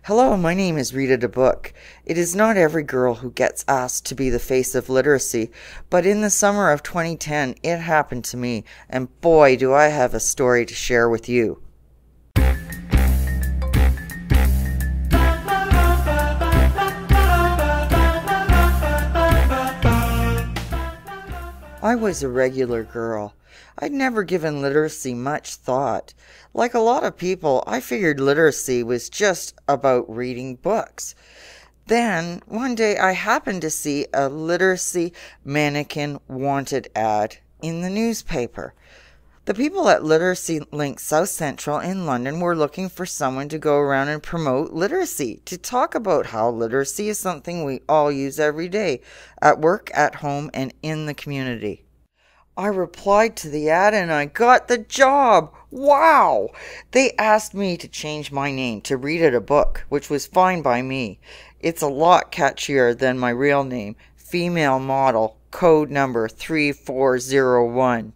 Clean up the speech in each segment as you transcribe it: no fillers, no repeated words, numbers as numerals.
Hello, my name is Rita the Book. It is not every girl who gets asked to be the face of literacy, but in the summer of 2010, it happened to me, and boy, do I have a story to share with you. I was a regular girl. I'd never given literacy much thought. Like a lot of people, I figured literacy was just about reading books. Then, one day, I happened to see a literacy mannequin wanted ad in the newspaper. The people at Literacy Link South Central in London were looking for someone to go around and promote literacy, to talk about how literacy is something we all use every day, at work, at home, and in the community. I replied to the ad and I got the job. Wow! They asked me to change my name to Rita the Book, which was fine by me. It's a lot catchier than my real name, female model, code number 3401.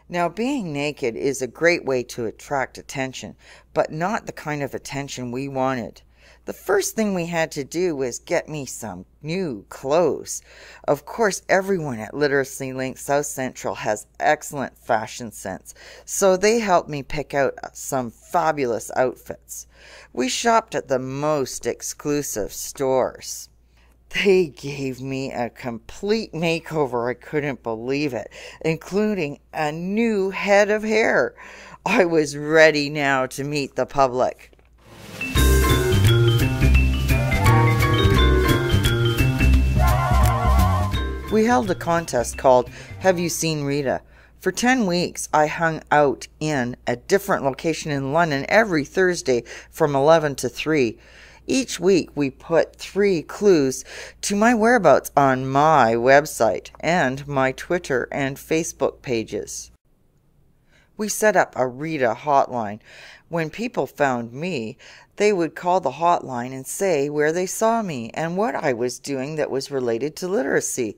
Now, being naked is a great way to attract attention, but not the kind of attention we wanted. The first thing we had to do was get me some new clothes. Of course, everyone at Literacy Link South Central has excellent fashion sense, so they helped me pick out some fabulous outfits. We shopped at the most exclusive stores. They gave me a complete makeover. I couldn't believe it, including a new head of hair. I was ready now to meet the public. We held a contest called Have You Seen Rita? For 10 weeks, I hung out in a different location in London every Thursday from 11 to 3. Each week, we put 3 clues to my whereabouts on my website and my Twitter and Facebook pages. We set up a Rita hotline. When people found me, they would call the hotline and say where they saw me and what I was doing that was related to literacy.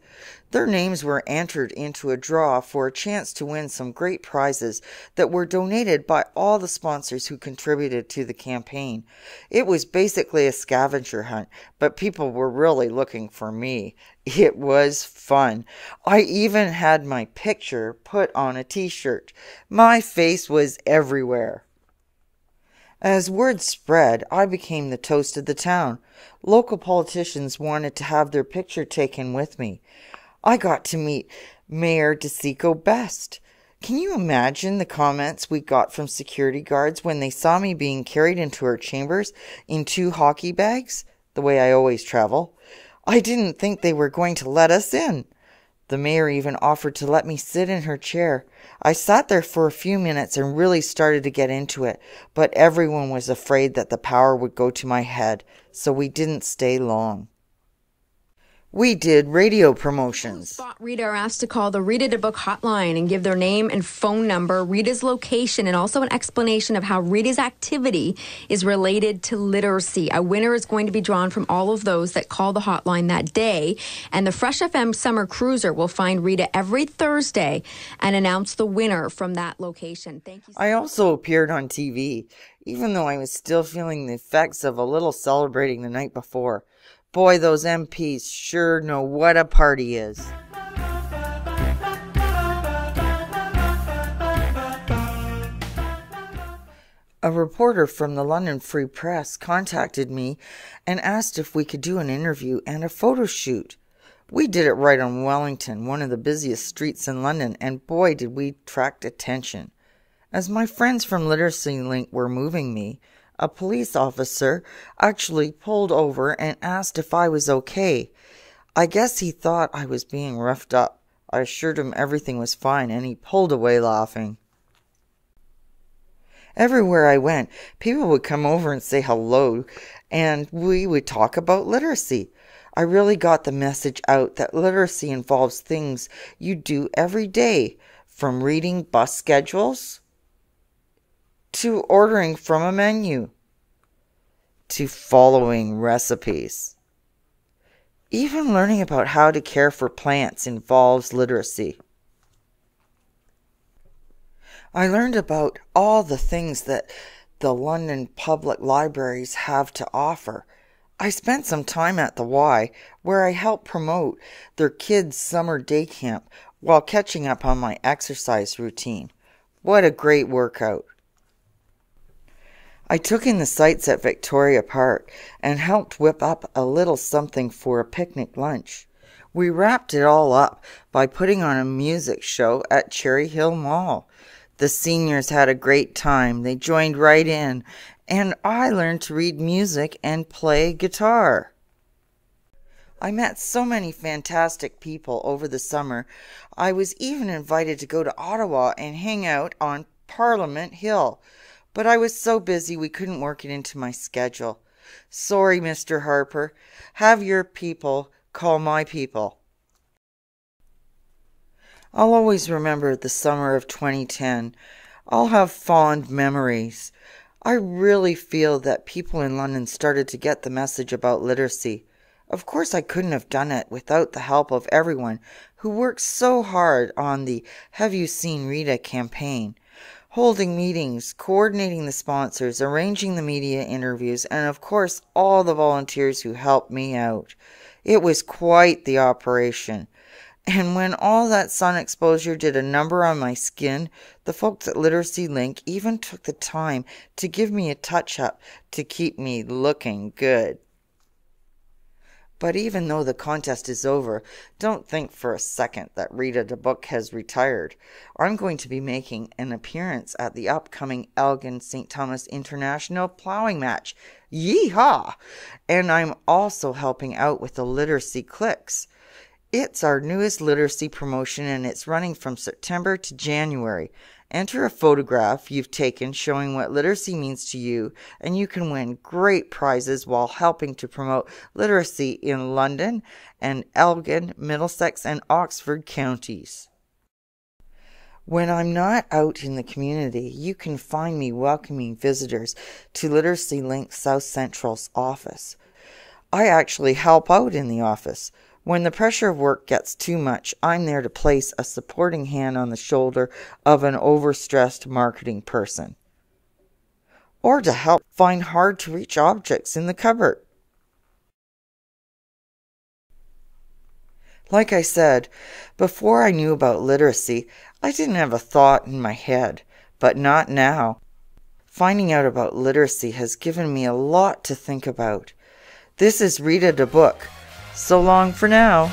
Their names were entered into a draw for a chance to win some great prizes that were donated by all the sponsors who contributed to the campaign. It was basically a scavenger hunt, but people were really looking for me. It was fun. I even had my picture put on a t-shirt. My face was everywhere. As word spread, I became the toast of the town. Local politicians wanted to have their picture taken with me. I got to meet Mayor DeSico Best. Can you imagine the comments we got from security guards when they saw me being carried into her chambers in 2 hockey bags, the way I always travel? I didn't think they were going to let us in. The mayor even offered to let me sit in her chair. I sat there for a few minutes and really started to get into it, but everyone was afraid that the power would go to my head, so we didn't stay long. We did radio promotions. Spot Rita are asked to call the Rita the Book hotline and give their name and phone number, Rita's location, and also an explanation of how Rita's activity is related to literacy. A winner is going to be drawn from all of those that call the hotline that day. And the Fresh FM Summer Cruiser will find Rita every Thursday and announce the winner from that location. Thank you. I also appeared on TV, even though I was still feeling the effects of a little celebrating the night before. Boy, those MPs sure know what a party is. A reporter from the London Free Press contacted me and asked if we could do an interview and a photo shoot. We did it right on Wellington, one of the busiest streets in London, and boy did we attract attention. As my friends from Literacy Link were moving me, a police officer actually pulled over and asked if I was okay. I guess he thought I was being roughed up. I assured him everything was fine, and he pulled away laughing. Everywhere I went, people would come over and say hello, and we would talk about literacy. I really got the message out that literacy involves things you do every day, from reading bus schedules to ordering from a menu, to following recipes. Even learning about how to care for plants involves literacy. I learned about all the things that the London public libraries have to offer. I spent some time at the Y, where I helped promote their kids' summer day camp while catching up on my exercise routine. What a great workout! I took in the sights at Victoria Park and helped whip up a little something for a picnic lunch. We wrapped it all up by putting on a music show at Cherry Hill Mall. The seniors had a great time. They joined right in, and I learned to read music and play guitar. I met so many fantastic people over the summer. I was even invited to go to Ottawa and hang out on Parliament Hill. But I was so busy we couldn't work it into my schedule. Sorry, Mr. Harper. Have your people call my people. I'll always remember the summer of 2010. I'll have fond memories. I really feel that people in London started to get the message about literacy. Of course, I couldn't have done it without the help of everyone who worked so hard on the Have You Seen Rita campaign. Holding meetings, coordinating the sponsors, arranging the media interviews, and of course all the volunteers who helped me out. It was quite the operation. And when all that sun exposure did a number on my skin, the folks at Literacy Link even took the time to give me a touch-up to keep me looking good. But even though the contest is over, don't think for a second that Rita the book has retired. I'm going to be making an appearance at the upcoming Elgin-St. Thomas International Plowing Match. Yee-haw! And I'm also helping out with the Literacy Clicks. It's our newest literacy promotion, and it's running from September to January. Enter a photograph you've taken showing what literacy means to you, and you can win great prizes while helping to promote literacy in London and Elgin, Middlesex, and Oxford counties. When I'm not out in the community, you can find me welcoming visitors to Literacy Link South Central's office. I actually help out in the office. When the pressure of work gets too much, I'm there to place a supporting hand on the shoulder of an overstressed marketing person, or to help find hard-to-reach objects in the cupboard. Like I said, before I knew about literacy, I didn't have a thought in my head, but not now. Finding out about literacy has given me a lot to think about. This is Rita the book. So long for now.